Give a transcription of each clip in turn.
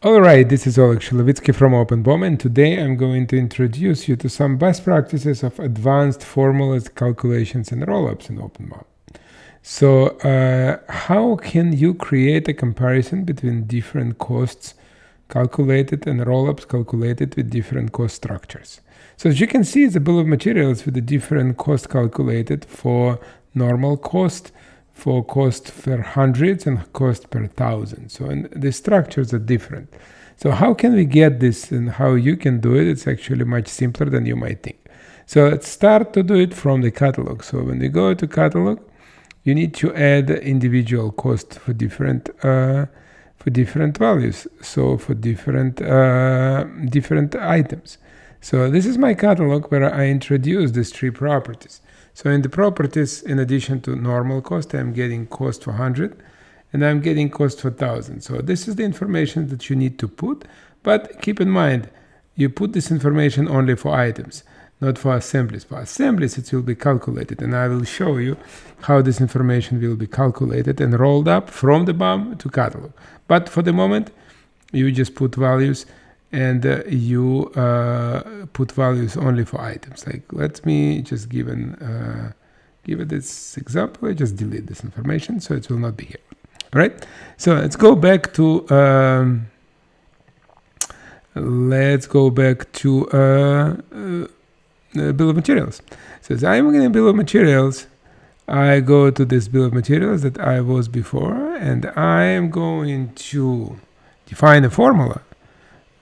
Alright, this is Oleg Shilovitsky from OpenBOM, and today I'm going to introduce you to some best practices of advanced formulas, calculations, and rollups in OpenBOM. So how can you create a comparison between different costs calculated and rollups calculated with different cost structures? So as you can see, it's a bill of materials with the different cost calculated for normal cost, for cost per hundreds, and cost per thousand. So and the structures are different. So how can we get this and how you can do it? It's actually much simpler than you might think. So let's start to do it from the catalog. So when you go to catalog, you need to add individual cost for different values. So for different items. So this is my catalog where I introduce these three properties. So in the properties, in addition to normal cost, I'm getting cost for 100 and I'm getting cost for 1000. So this is the information that you need to put, but keep in mind, you put this information only for items, not for assemblies. For assemblies, it will be calculated, and I will show you how this information will be calculated and rolled up from the BOM to catalog. But for the moment, you just put values and you put values only for items. Like, let me just give it this example. I just delete this information, so it will not be here. All right. So let's go back to bill of materials. So as I'm in bill of materials, I go to this bill of materials that I was before, and I am going to define a formula.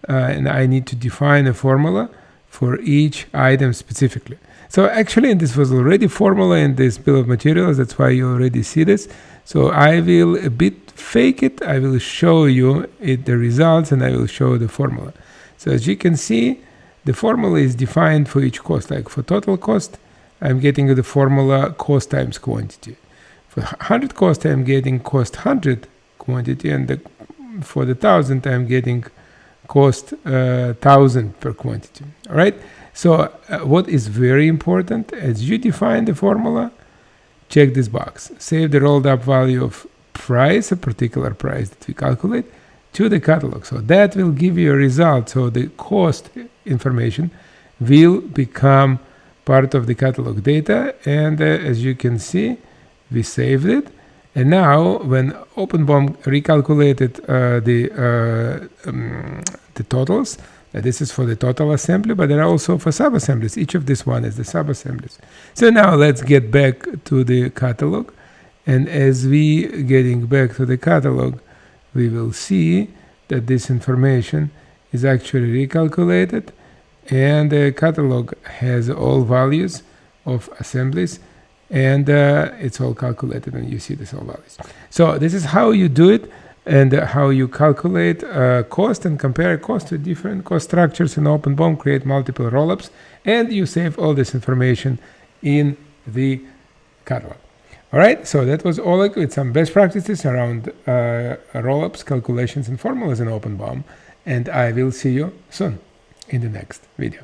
And I need to define a formula for each item specifically. So actually, this was already formula in this bill of materials. That's why you already see this. So I will a bit fake it. I will show you the results, and I will show the formula. So as you can see, the formula is defined for each cost. Like for total cost, I'm getting the formula cost times quantity. For 100 cost, I'm getting cost 100 quantity, and for the 1000, I'm getting cost 1000 per quantity. All right. So what is very important, as you define the formula, check this box. Save the rolled up value of price, a particular price that we calculate, to the catalog. So that will give you a result. So the cost information will become part of the catalog data. And as you can see, we saved it. And now, when OpenBOM recalculated the totals, this is for the total assembly, but there are also for sub-assemblies. Each of this one is the sub-assemblies. So now let's get back to the catalog. And as we getting back to the catalog, we will see that this information is actually recalculated, and the catalog has all values of assemblies, and it's all calculated, and you see this all values. So this is how you do it, and how you calculate cost and compare cost with different cost structures in OpenBOM, create multiple rollups, and you save all this information in the catalog. All right, so that was Oleg with some best practices around rollups, calculations, and formulas in OpenBOM, and I will see you soon in the next video.